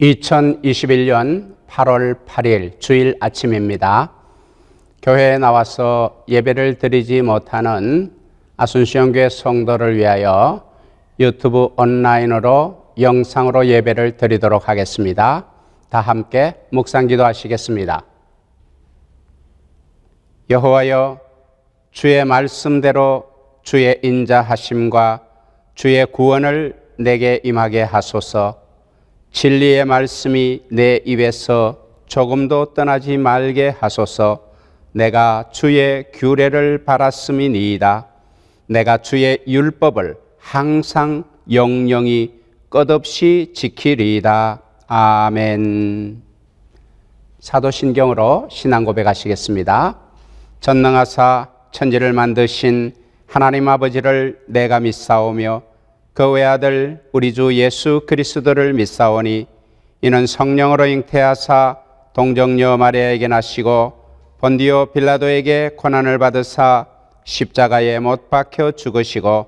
2021년 8월 8일 주일 아침입니다. 교회에 나와서 예배를 드리지 못하는 아순시형교회 성도를 위하여 유튜브 온라인으로 영상으로 예배를 드리도록 하겠습니다. 다 함께 묵상 기도하시겠습니다. 여호와여, 주의 말씀대로 주의 인자하심과 주의 구원을 내게 임하게 하소서. 진리의 말씀이 내 입에서 조금도 떠나지 말게 하소서. 내가 주의 규례를 바랐음이니이다. 내가 주의 율법을 항상 영영히 끝없이 지키리이다. 아멘. 사도신경으로 신앙 고백하시겠습니다. 전능하사 천지를 만드신 하나님 아버지를 내가 믿사오며 그 외아들 우리 주 예수 그리스도를 믿사오니 이는 성령으로 잉태하사 동정녀 마리아에게 나시고 본디오 빌라도에게 고난을 받으사 십자가에 못 박혀 죽으시고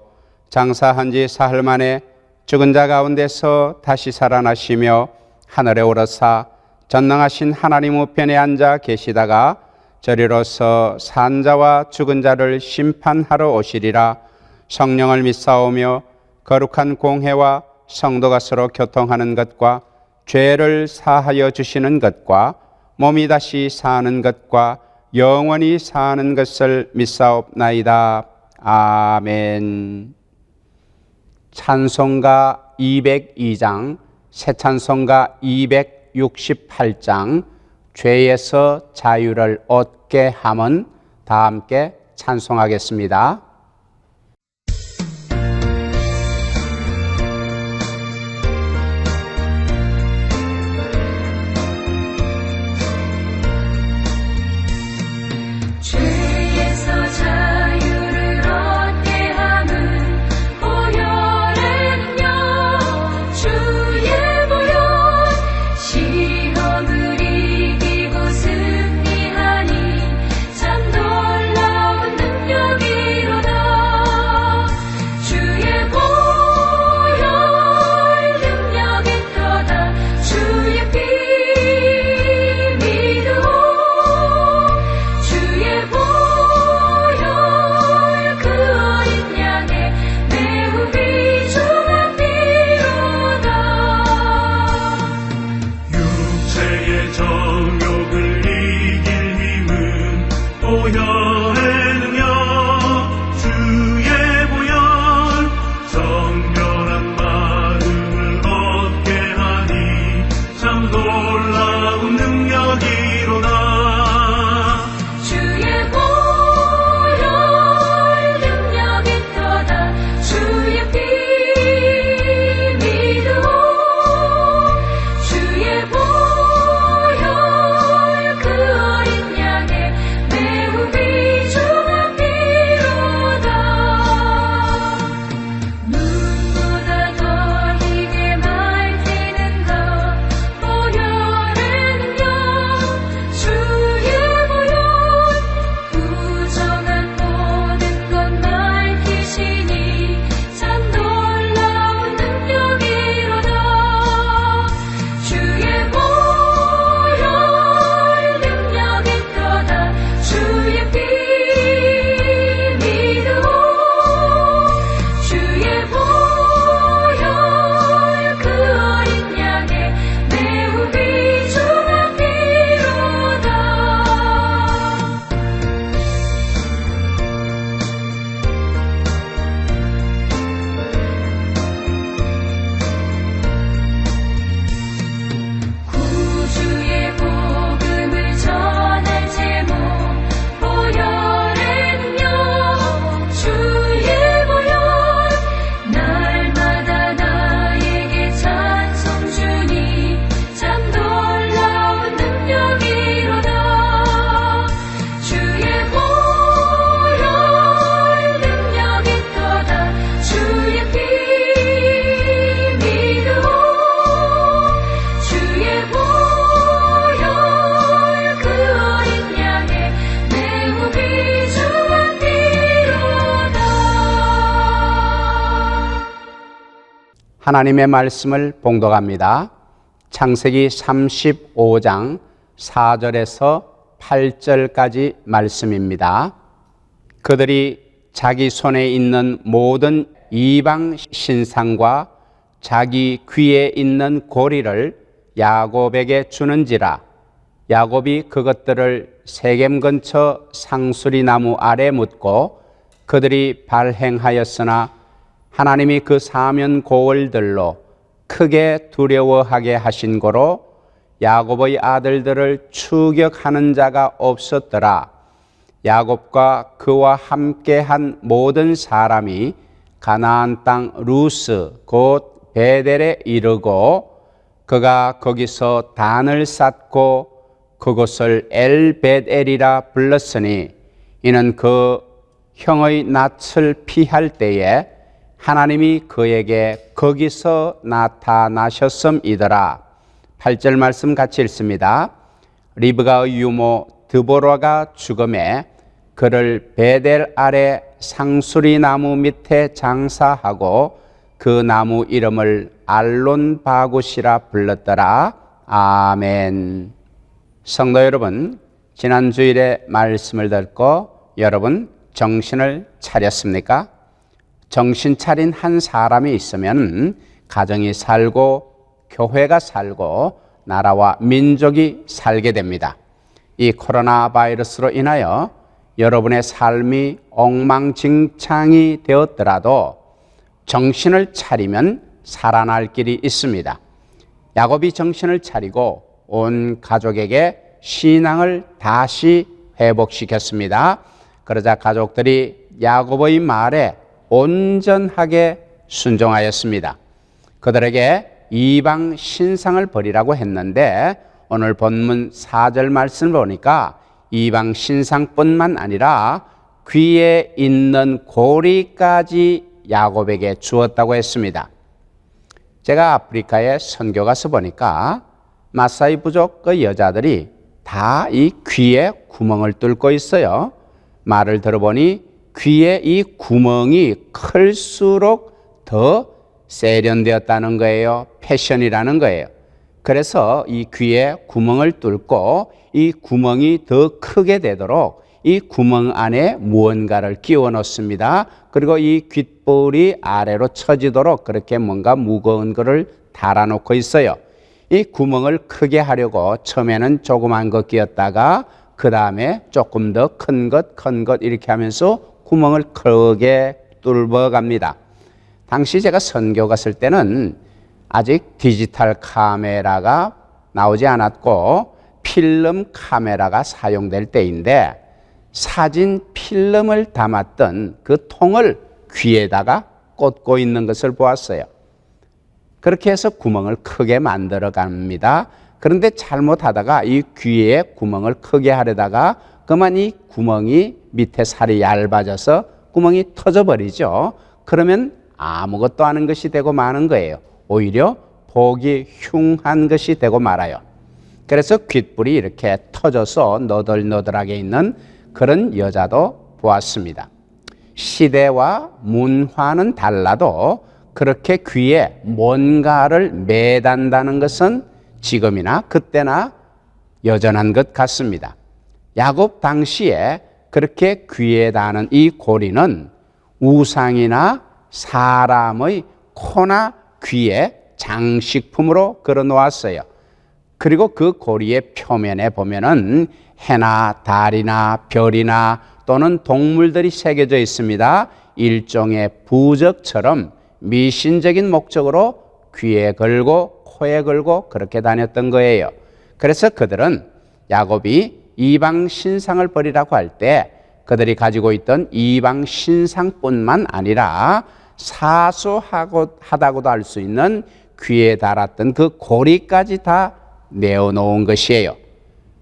장사한 지 사흘 만에 죽은 자 가운데서 다시 살아나시며 하늘에 오르사 전능하신 하나님 우편에 앉아 계시다가 저리로서 산 자와 죽은 자를 심판하러 오시리라. 성령을 믿사오며 거룩한 공회와 성도가 서로 교통하는 것과 죄를 사하여 주시는 것과 몸이 다시 사는 것과 영원히 사는 것을 믿사옵나이다. 아멘. 찬송가 202장, 새 찬송가 268장, 죄에서 자유를 얻게 함은 다 함께 찬송하겠습니다. 하나님의 말씀을 봉독합니다. 창세기 35장 4절에서 8절까지 말씀입니다. 그들이 자기 손에 있는 모든 이방 신상과 자기 귀에 있는 고리를 야곱에게 주는지라. 야곱이 그것들을 세겜 근처 상수리 나무 아래 묻고 그들이 발행하였으나 하나님이 그 사면 고을들로 크게 두려워하게 하신 고로 야곱의 아들들을 추격하는 자가 없었더라. 야곱과 그와 함께한 모든 사람이 가나안 땅 루스 곧 베델에 이르고 그가 거기서 단을 쌓고 그곳을 엘베델이라 불렀으니 이는 그 형의 낯을 피할 때에 하나님이 그에게 거기서 나타나셨음이더라. 8절 말씀 같이 읽습니다. 리브가의 유모 드보라가 죽음에 그를 베델 아래 상수리 나무 밑에 장사하고 그 나무 이름을 알론바굿이라 불렀더라. 아멘. 성도 여러분, 지난 주일에 말씀을 듣고 여러분 정신을 차렸습니까? 정신 차린 한 사람이 있으면 가정이 살고 교회가 살고 나라와 민족이 살게 됩니다. 이 코로나 바이러스로 인하여 여러분의 삶이 엉망진창이 되었더라도 정신을 차리면 살아날 길이 있습니다. 야곱이 정신을 차리고 온 가족에게 신앙을 다시 회복시켰습니다. 그러자 가족들이 야곱의 말에 온전하게 순종하였습니다. 그들에게 이방 신상을 버리라고 했는데 오늘 본문 4절 말씀을 보니까 이방 신상뿐만 아니라 귀에 있는 고리까지 야곱에게 주었다고 했습니다. 제가 아프리카에 선교 가서 보니까 마사이 부족의 여자들이 다 이 귀에 구멍을 뚫고 있어요. 말을 들어보니 귀에 이 구멍이 클수록 더 세련되었다는 거예요. 패션이라는 거예요. 그래서 이 귀에 구멍을 뚫고 이 구멍이 더 크게 되도록 이 구멍 안에 무언가를 끼워 넣습니다. 그리고 이 귓볼이 아래로 처지도록 그렇게 뭔가 무거운 것을 달아놓고 있어요. 이 구멍을 크게 하려고 처음에는 조그만 거 끼웠다가 그 다음에 조금 더 큰 것 이렇게 하면서 구멍을 크게 뚫어 갑니다. 당시 제가 선교 갔을 때는 아직 디지털 카메라가 나오지 않았고 필름 카메라가 사용될 때인데 사진 필름을 담았던 그 통을 귀에다가 꽂고 있는 것을 보았어요. 그렇게 해서 구멍을 크게 만들어 갑니다. 그런데 잘못하다가 이 귀에 구멍을 크게 하려다가 그만 이 구멍이 밑에 살이 얇아져서 구멍이 터져버리죠. 그러면 아무것도 아닌 것이 되고 마는 거예요. 오히려 보기 흉한 것이 되고 말아요. 그래서 귓불이 이렇게 터져서 너덜너덜하게 있는 그런 여자도 보았습니다. 시대와 문화는 달라도 그렇게 귀에 뭔가를 매단다는 것은 지금이나 그때나 여전한 것 같습니다. 야곱 당시에 그렇게 귀에 다는 이 고리는 우상이나 사람의 코나 귀에 장식품으로 걸어 놓았어요. 그리고 그 고리의 표면에 보면은 해나 달이나 별이나 또는 동물들이 새겨져 있습니다. 일종의 부적처럼 미신적인 목적으로 귀에 걸고 코에 걸고 그렇게 다녔던 거예요. 그래서 그들은 야곱이 이방 신상을 버리라고 할 때 그들이 가지고 있던 이방 신상뿐만 아니라 사소하다고도 할 수 있는 귀에 달았던 그 고리까지 다 내어놓은 것이에요.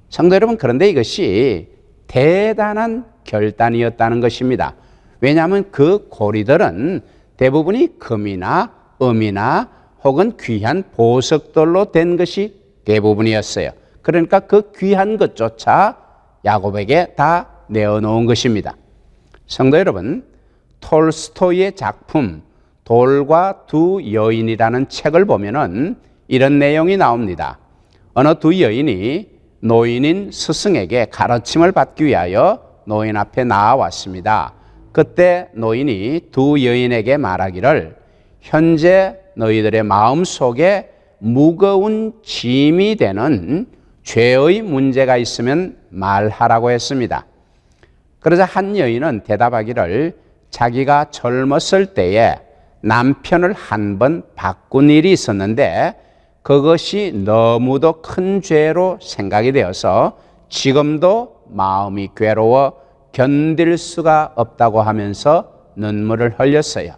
성도 여러분, 그런데 이것이 대단한 결단이었다는 것입니다. 왜냐하면 그 고리들은 대부분이 금이나 음이나 혹은 귀한 보석들로 된 것이 대부분이었어요. 그러니까 그 귀한 것조차 야곱에게 다 내어놓은 것입니다. 성도 여러분, 톨스토이의 작품 돌과 두 여인이라는 책을 보면은 이런 내용이 나옵니다. 어느 두 여인이 노인인 스승에게 가르침을 받기 위하여 노인 앞에 나와왔습니다. 그때 노인이 두 여인에게 말하기를 현재 너희들의 마음속에 무거운 짐이 되는 죄의 문제가 있으면 말하라고 했습니다. 그러자 한 여인은 대답하기를 자기가 젊었을 때에 남편을 한 번 바꾼 일이 있었는데 그것이 너무도 큰 죄로 생각이 되어서 지금도 마음이 괴로워 견딜 수가 없다고 하면서 눈물을 흘렸어요.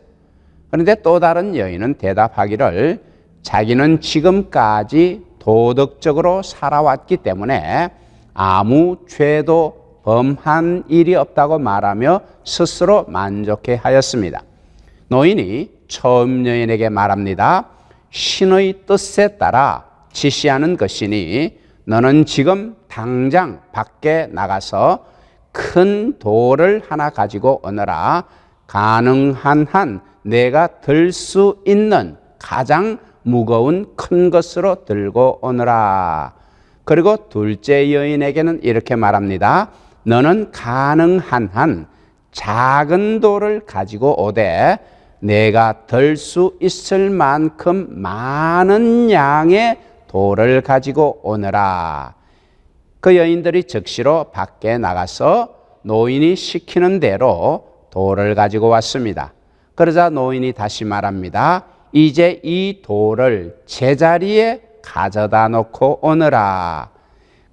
그런데 또 다른 여인은 대답하기를 자기는 지금까지 도덕적으로 살아왔기 때문에 아무 죄도 범한 일이 없다고 말하며 스스로 만족해 하였습니다. 노인이 처음 여인에게 말합니다. 신의 뜻에 따라 지시하는 것이니 너는 지금 당장 밖에 나가서 큰 돌을 하나 가지고 오너라. 가능한 한 내가 들 수 있는 가장 무거운 큰 것으로 들고 오너라. 그리고 둘째 여인에게는 이렇게 말합니다. 너는 가능한 한 작은 돌을 가지고 오되 내가 들 수 있을 만큼 많은 양의 돌을 가지고 오너라. 그 여인들이 즉시로 밖에 나가서 노인이 시키는 대로 돌을 가지고 왔습니다. 그러자 노인이 다시 말합니다. 이제 이 돌을 제자리에 가져다 놓고 오너라.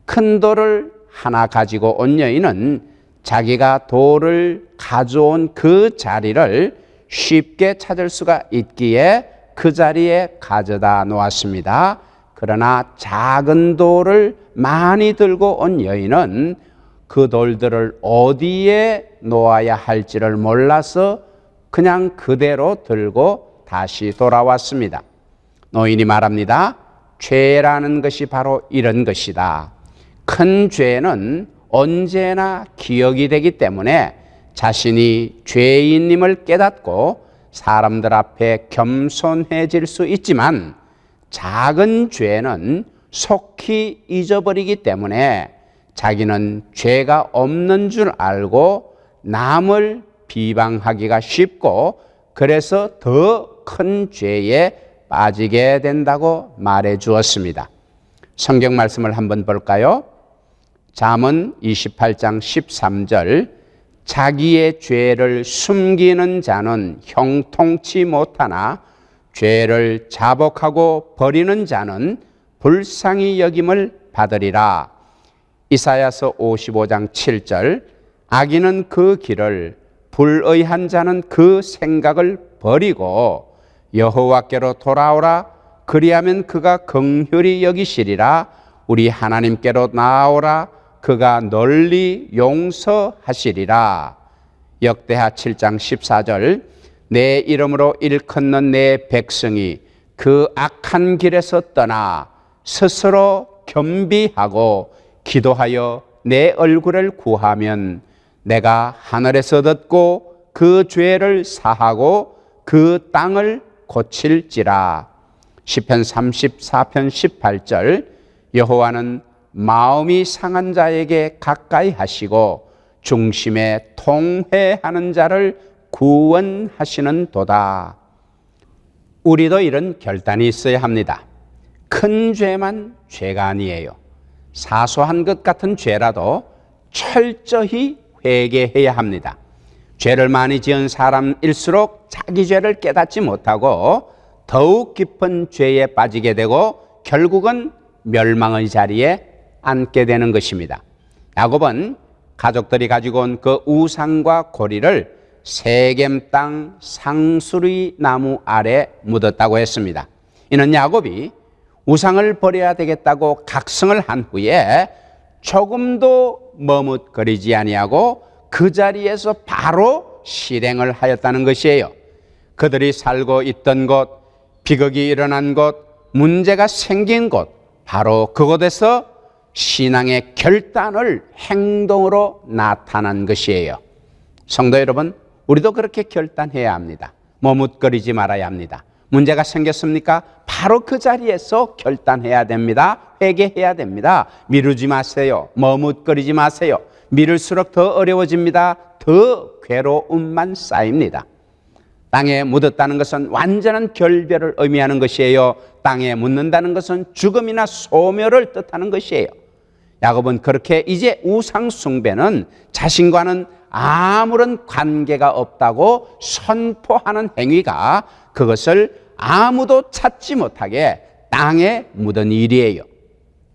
큰 돌을 하나 가지고 온 여인은 자기가 돌을 가져온 그 자리를 쉽게 찾을 수가 있기에 그 자리에 가져다 놓았습니다. 그러나 작은 돌을 많이 들고 온 여인은 그 돌들을 어디에 놓아야 할지를 몰라서 그냥 그대로 들고 다시 돌아왔습니다. 노인이 말합니다. 죄라는 것이 바로 이런 것이다. 큰 죄는 언제나 기억이 되기 때문에 자신이 죄인임을 깨닫고 사람들 앞에 겸손해질 수 있지만 작은 죄는 속히 잊어버리기 때문에 자기는 죄가 없는 줄 알고 남을 비방하기가 쉽고 그래서 더 큰 죄에 빠지게 된다고 말해 주었습니다. 성경 말씀을 한번 볼까요? 잠언 28장 13절 자기의 죄를 숨기는 자는 형통치 못하나 죄를 자복하고 버리는 자는 불쌍히 여김을 받으리라. 이사야서 55장 7절 악인은 그 길을 불의한 자는 그 생각을 버리고 여호와께로 돌아오라. 그리하면 그가 긍휼히 여기시리라. 우리 하나님께로 나아오라. 그가 널리 용서하시리라. 역대하 7장 14절 내 이름으로 일컫는 내 백성이 그 악한 길에서 떠나 스스로 겸비하고 기도하여 내 얼굴을 구하면 내가 하늘에서 듣고 그 죄를 사하고 그 땅을 고칠지라. 시편 34편 18절 여호와는 마음이 상한 자에게 가까이 하시고 중심에 통회하는 자를 구원하시는 도다. 우리도 이런 결단이 있어야 합니다. 큰 죄만 죄가 아니에요. 사소한 것 같은 죄라도 철저히 회개해야 합니다. 죄를 많이 지은 사람일수록 자기 죄를 깨닫지 못하고 더욱 깊은 죄에 빠지게 되고 결국은 멸망의 자리에 앉게 되는 것입니다. 야곱은 가족들이 가지고 온 그 우상과 고리를 세겜 땅 상수리 나무 아래 묻었다고 했습니다. 이는 야곱이 우상을 버려야 되겠다고 각성을 한 후에 조금도 머뭇거리지 아니하고 그 자리에서 바로 실행을 하였다는 것이에요. 그들이 살고 있던 곳, 비극이 일어난 곳, 문제가 생긴 곳, 바로 그곳에서 신앙의 결단을 행동으로 나타난 것이에요. 성도 여러분, 우리도 그렇게 결단해야 합니다. 머뭇거리지 말아야 합니다. 문제가 생겼습니까? 바로 그 자리에서 결단해야 됩니다. 회개해야 됩니다. 미루지 마세요. 머뭇거리지 마세요. 미룰수록 더 어려워집니다. 더 괴로움만 쌓입니다. 땅에 묻었다는 것은 완전한 결별을 의미하는 것이에요. 땅에 묻는다는 것은 죽음이나 소멸을 뜻하는 것이에요. 야곱은 그렇게 이제 우상 숭배는 자신과는 아무런 관계가 없다고 선포하는 행위가 그것을 아무도 찾지 못하게 땅에 묻은 일이에요.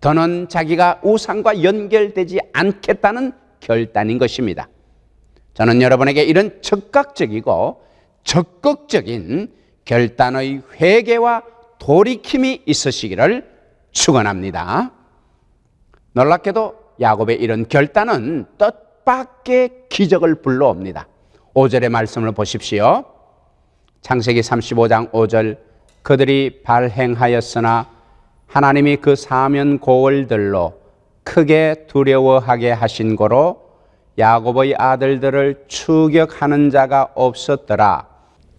더는 자기가 우상과 연결되지 않겠다는 결단인 것입니다. 저는 여러분에게 이런 즉각적이고 적극적인 결단의 회개와 돌이킴이 있으시기를 축원합니다. 놀랍게도 야곱의 이런 결단은 뜻밖의 기적을 불러옵니다. 5절의 말씀을 보십시오. 창세기 35장 5절, 그들이 발행하였으나 하나님이 그 사면 고을들로 크게 두려워하게 하신 고로 야곱의 아들들을 추격하는 자가 없었더라.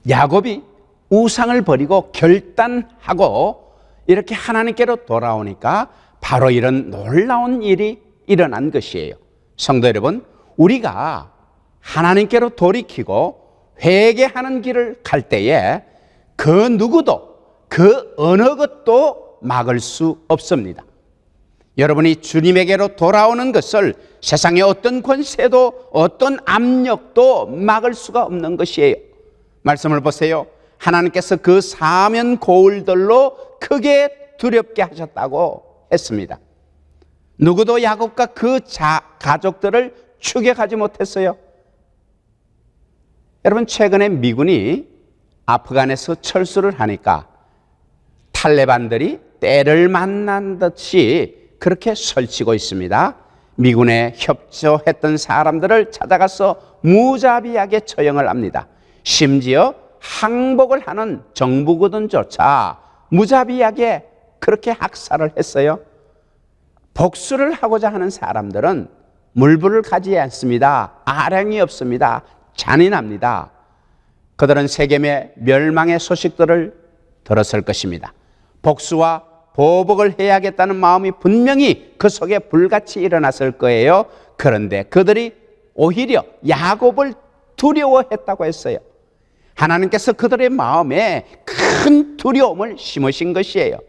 야곱이 우상을 버리고 결단하고 이렇게 하나님께로 돌아오니까 바로 이런 놀라운 일이 일어난 것이에요. 성도 여러분, 우리가 하나님께로 돌이키고 회개하는 길을 갈 때에 그 누구도 그 어느 것도 막을 수 없습니다. 여러분이 주님에게로 돌아오는 것을 세상의 어떤 권세도 어떤 압력도 막을 수가 없는 것이에요. 말씀을 보세요. 하나님께서 그 사면 고울들로 크게 두렵게 하셨다고 했습니다. 누구도 야곱과 그 가족들을 추격하지 못했어요. 여러분, 최근에 미군이 아프간에서 철수를 하니까 탈레반들이 때를 만난 듯이 그렇게 설치고 있습니다. 미군에 협조했던 사람들을 찾아가서 무자비하게 처형을 합니다. 심지어 항복을 하는 정부군조차 무자비하게 그렇게 학살을 했어요. 복수를 하고자 하는 사람들은 물불을 가지지 않습니다. 아량이 없습니다. 잔인합니다. 그들은 세겜의 멸망의 소식들을 들었을 것입니다. 복수와 보복을 해야겠다는 마음이 분명히 그 속에 불같이 일어났을 거예요. 그런데 그들이 오히려 야곱을 두려워했다고 했어요. 하나님께서 그들의 마음에 큰 두려움을 심으신 것이에요.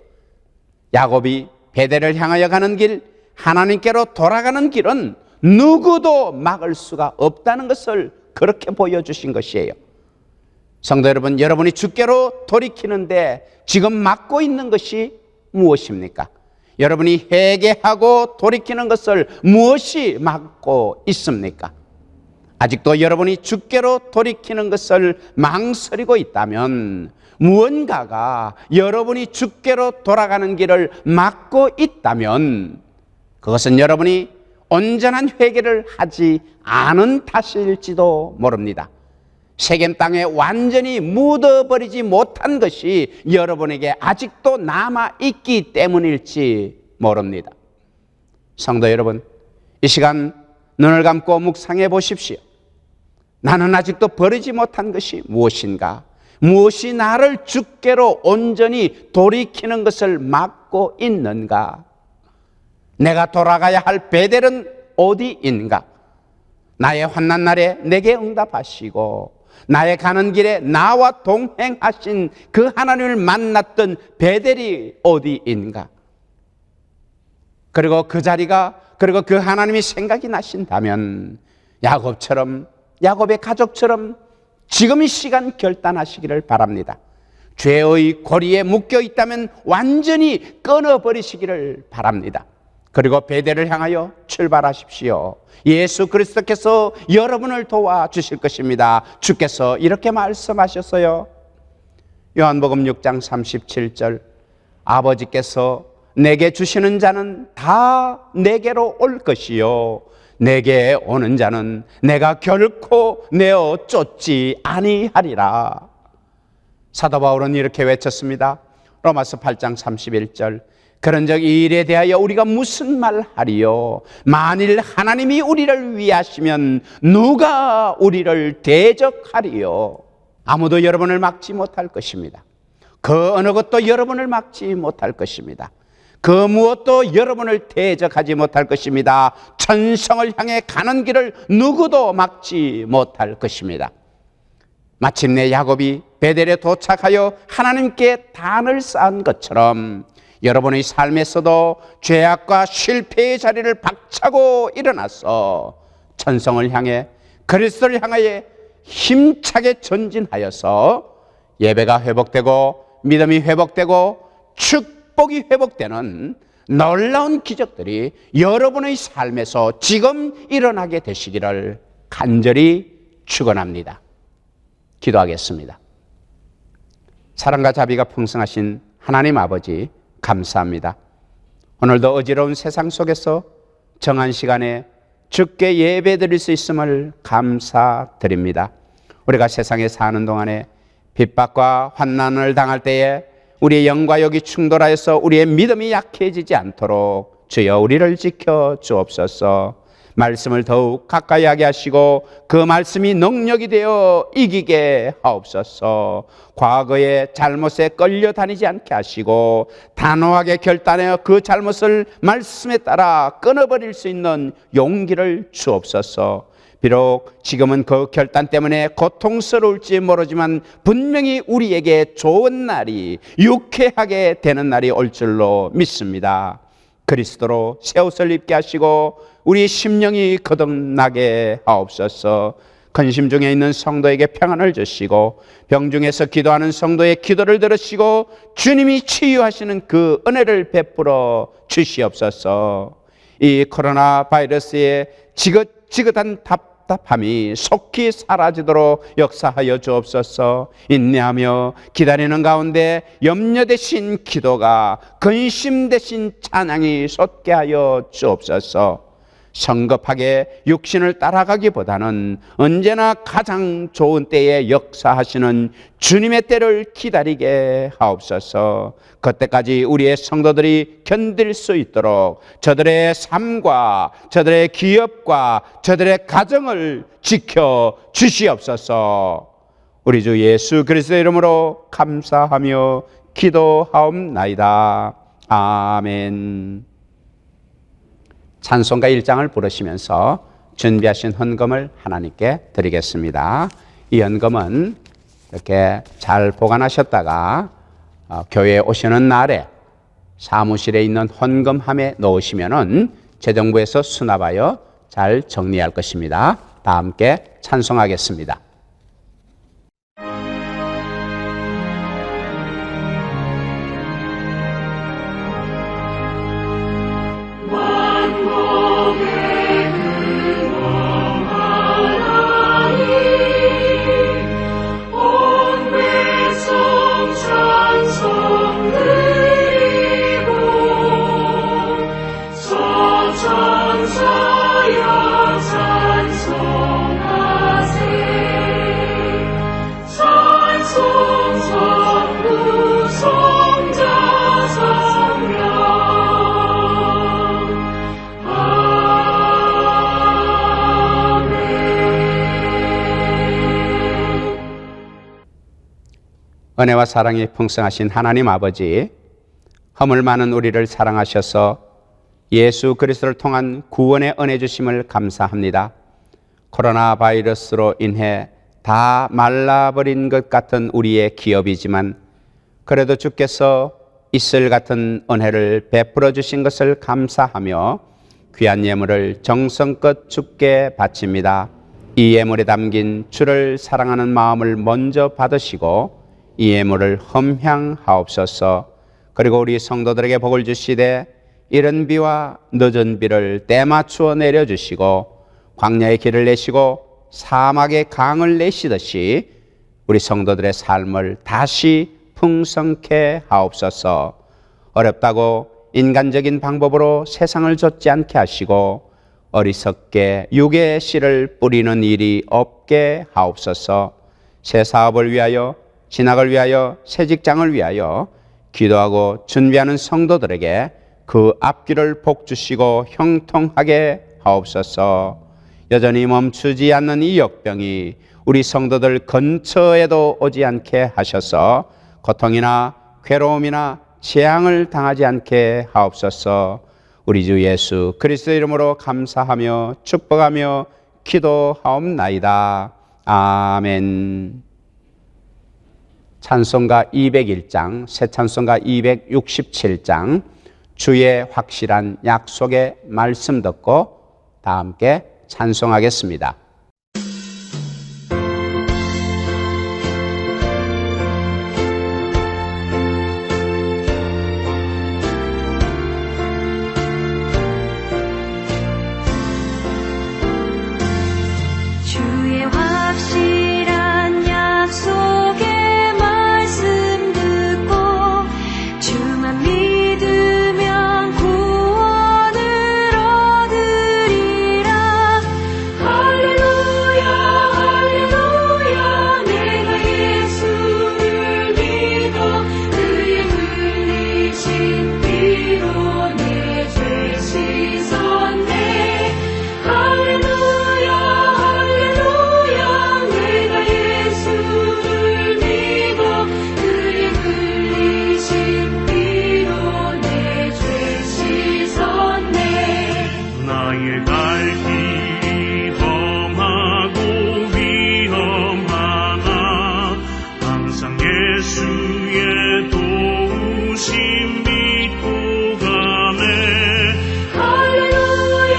야곱이 베델을 향하여 가는 길, 하나님께로 돌아가는 길은 누구도 막을 수가 없다는 것을 그렇게 보여주신 것이에요. 성도 여러분, 여러분이 주께로 돌이키는데 지금 막고 있는 것이 무엇입니까? 여러분이 회개하고 돌이키는 것을 무엇이 막고 있습니까? 아직도 여러분이 주께로 돌이키는 것을 망설이고 있다면 무언가가 여러분이 주께로 돌아가는 길을 막고 있다면 그것은 여러분이 온전한 회개를 하지 않은 탓일지도 모릅니다. 세겜 땅에 완전히 묻어버리지 못한 것이 여러분에게 아직도 남아있기 때문일지 모릅니다. 성도 여러분, 이 시간 눈을 감고 묵상해 보십시오. 나는 아직도 버리지 못한 것이 무엇인가? 무엇이 나를 주께로 온전히 돌이키는 것을 막고 있는가? 내가 돌아가야 할 베델은 어디인가? 나의 환난 날에 내게 응답하시고 나의 가는 길에 나와 동행하신 그 하나님을 만났던 베델이 어디인가? 그리고 그 자리가, 그리고 그 하나님이 생각이 나신다면 야곱처럼, 야곱의 가족처럼 지금 이 시간 결단하시기를 바랍니다. 죄의 고리에 묶여 있다면 완전히 끊어버리시기를 바랍니다. 그리고 베델을 향하여 출발하십시오. 예수 그리스도께서 여러분을 도와주실 것입니다. 주께서 이렇게 말씀하셨어요. 요한복음 6장 37절, 아버지께서 내게 주시는 자는 다 내게로 올 것이요 내게 오는 자는 내가 결코 내어 쫓지 아니하리라. 사도 바울은 이렇게 외쳤습니다. 로마서 8장 31절, 그런즉 이 일에 대하여 우리가 무슨 말하리요? 만일 하나님이 우리를 위하시면 누가 우리를 대적하리요? 아무도 여러분을 막지 못할 것입니다. 그 어느 것도 여러분을 막지 못할 것입니다. 그 무엇도 여러분을 대적하지 못할 것입니다. 천성을 향해 가는 길을 누구도 막지 못할 것입니다. 마침내 야곱이 베델에 도착하여 하나님께 단을 쌓은 것처럼 여러분의 삶에서도 죄악과 실패의 자리를 박차고 일어나서 천성을 향해 그리스도를 향하여 힘차게 전진하여서 예배가 회복되고 믿음이 회복되고 축복이 회복되는 놀라운 기적들이 여러분의 삶에서 지금 일어나게 되시기를 간절히 축원합니다. 기도하겠습니다. 사랑과 자비가 풍성하신 하나님 아버지, 감사합니다. 오늘도 어지러운 세상 속에서 정한 시간에 주께 예배드릴 수 있음을 감사드립니다. 우리가 세상에 사는 동안에 핍박과 환난을 당할 때에 우리의 영과 육이 충돌하여서 우리의 믿음이 약해지지 않도록 주여 우리를 지켜 주옵소서. 말씀을 더욱 가까이 하게 하시고 그 말씀이 능력이 되어 이기게 하옵소서. 과거의 잘못에 끌려다니지 않게 하시고 단호하게 결단하여 그 잘못을 말씀에 따라 끊어버릴 수 있는 용기를 주옵소서. 비록 지금은 그 결단 때문에 고통스러울지 모르지만 분명히 우리에게 좋은 날이, 유쾌하게 되는 날이 올 줄로 믿습니다. 그리스도로 새 옷을 입게 하시고 우리 심령이 거듭나게 하옵소서. 근심 중에 있는 성도에게 평안을 주시고 병중에서 기도하는 성도의 기도를 들으시고 주님이 치유하시는 그 은혜를 베풀어 주시옵소서. 이 코로나 바이러스의 지긋지긋한 답답함이 속히 사라지도록 역사하여 주옵소서. 인내하며 기다리는 가운데 염려 대신 기도가, 근심 대신 찬양이 솟게 하여 주옵소서. 성급하게 육신을 따라가기보다는 언제나 가장 좋은 때에 역사하시는 주님의 때를 기다리게 하옵소서. 그때까지 우리의 성도들이 견딜 수 있도록 저들의 삶과 저들의 기업과 저들의 가정을 지켜 주시옵소서. 우리 주 예수 그리스도의 이름으로 감사하며 기도하옵나이다. 아멘. 찬송가 1장을 부르시면서 준비하신 헌금을 하나님께 드리겠습니다. 이 헌금은 이렇게 잘 보관하셨다가 교회에 오시는 날에 사무실에 있는 헌금함에 넣으시면은 재정부에서 수납하여 잘 정리할 것입니다. 다 함께 찬송하겠습니다. 은혜와 사랑이 풍성하신 하나님 아버지, 허물 많은 우리를 사랑하셔서 예수 그리스도를 통한 구원의 은혜 주심을 감사합니다. 코로나 바이러스로 인해 다 말라버린 것 같은 우리의 기업이지만 그래도 주께서 이슬 같은 은혜를 베풀어 주신 것을 감사하며 귀한 예물을 정성껏 주께 바칩니다. 이 예물에 담긴 주를 사랑하는 마음을 먼저 받으시고 이 예물을 험향하옵소서. 그리고 우리 성도들에게 복을 주시되 이른 비와 늦은 비를 때맞추어 내려주시고 광야의 길을 내시고 사막의 강을 내시듯이 우리 성도들의 삶을 다시 풍성케 하옵소서. 어렵다고 인간적인 방법으로 세상을 좇지 않게 하시고 어리석게 육의 씨를 뿌리는 일이 없게 하옵소서. 새 사업을 위하여, 진학을 위하여, 새 직장을 위하여 기도하고 준비하는 성도들에게 그 앞길을 복주시고 형통하게 하옵소서. 여전히 멈추지 않는 이 역병이 우리 성도들 근처에도 오지 않게 하셔서 고통이나 괴로움이나 재앙을 당하지 않게 하옵소서. 우리 주 예수 그리스도 이름으로 감사하며 축복하며 기도하옵나이다. 아멘. 찬송가 201장, 새 찬송가 267장, 주의 확실한 약속의 말씀 듣고 다 함께 찬송하겠습니다. 주의 확실한 약속의 말씀 듣고 주만 믿으면 구원을 얻으리라. 할렐루야 할렐루야 내가 예수를 믿어 그의 흘리신 피로 내 죄 씻었네. 할렐루야 할렐루야 내가 예수를 믿어 그의 흘리신 피로 내 죄 씻었네. 나의 갈 길이 험하고 위험하나 항상 예수의 도우심 믿고 가네. 할렐루야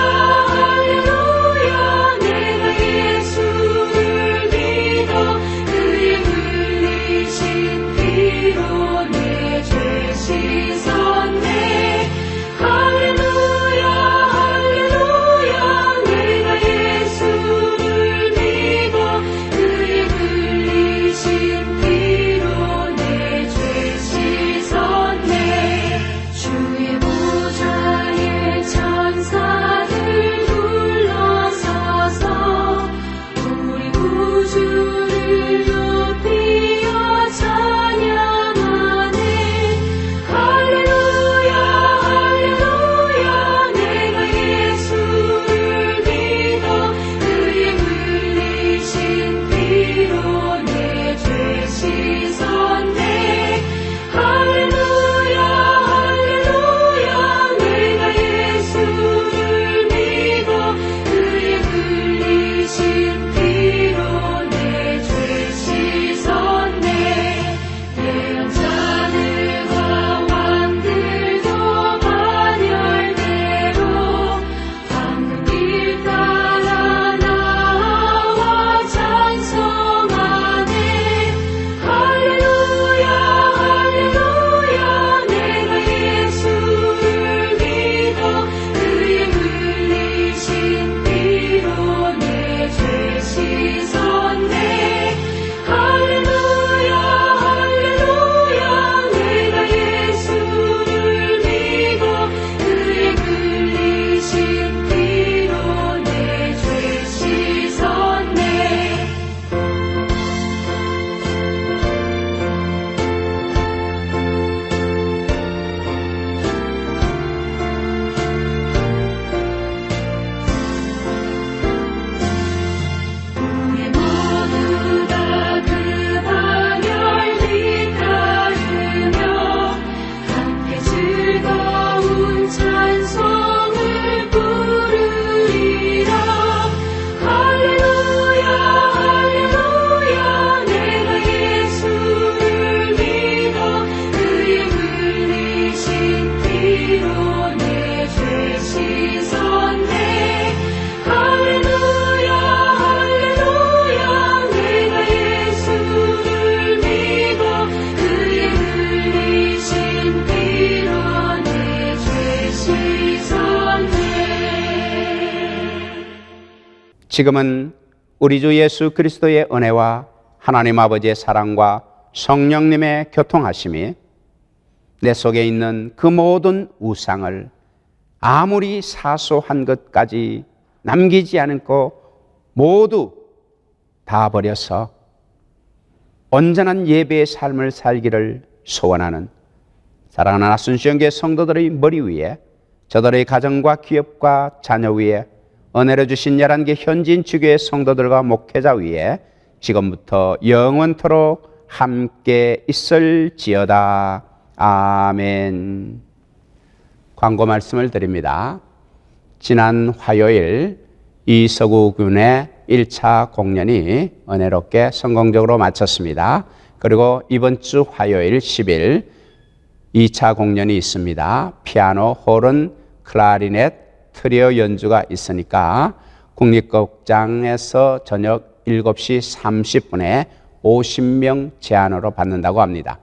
할렐루야 내가 예수를 믿어 그의 흘리신 피로 내 죄 씻었네. 할렐루야 할렐루야 내가 예수를 믿어 그의 흘리신 피로 내 죄 씻었네. 주의 보좌에 천사들 둘러서서 우리 구주를 높이어 찬양하네. 할렐루야 할렐루야 내가 예수를 믿어 그의 흘리신 피로 내 죄 씻었네. 할렐루야 할렐루야 내가 예수를 믿어 그의 흘리신 피로 내 죄 씻었네. 대언자들과 왕들도 반열대로 황금 길 따라 나와 찬송하네. 할렐루야 할렐루야 내가 예수를 믿어 그의 흘리신 피로 내 죄 씻었네. 할렐루야 할렐루야 내가 예수를 믿어 그의 흘리신 피로 내 죄 씻었네. 우리 모두 다 그 반열 뒤따르며 함께 즐거운 찬송을 부르리라. 할렐루야 할렐루야 내가 예수를 믿어 그의 흘리신 피로 내 죄 씻었네. 할렐루야 할렐루야 내가 예수를 믿어 그의 흘리신 피로 내 죄 씻었네. 지금은 우리 주 예수 그리스도의 은혜와 하나님 아버지의 사랑과 성령님의 교통하심이 내 속에 있는 그 모든 우상을 아무리 사소한 것까지 남기지 않고 모두 다 버려서 온전한 예배의 삶을 살기를 소원하는 사랑하는 아순시형교회 성도들의 머리 위에, 저들의 가정과 기업과 자녀 위에, 은혜를 주신 11개 현지인 주교회 성도들과 목회자 위에 지금부터 영원토록 함께 있을지어다. 아멘. 광고 말씀을 드립니다. 지난 화요일 이서구 군의 1차 공연이 은혜롭게 성공적으로 마쳤습니다. 그리고 이번 주 화요일 10일 2차 공연이 있습니다. 피아노, 호른, 클라리넷, 트리오 연주가 있으니까 국립극장에서 저녁 7시 30분에 50명 제한으로 받는다고 합니다.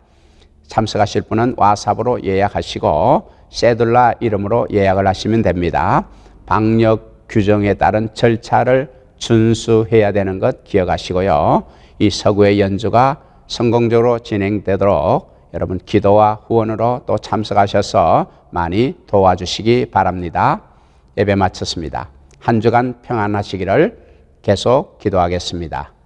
참석하실 분은 와삽으로 예약하시고 세둘라 이름으로 예약을 하시면 됩니다. 방역 규정에 따른 절차를 준수해야 되는 것 기억하시고요. 이 서구의 연주가 성공적으로 진행되도록 여러분 기도와 후원으로 또 참석하셔서 많이 도와주시기 바랍니다. 예배 마쳤습니다. 한 주간 평안하시기를 계속 기도하겠습니다.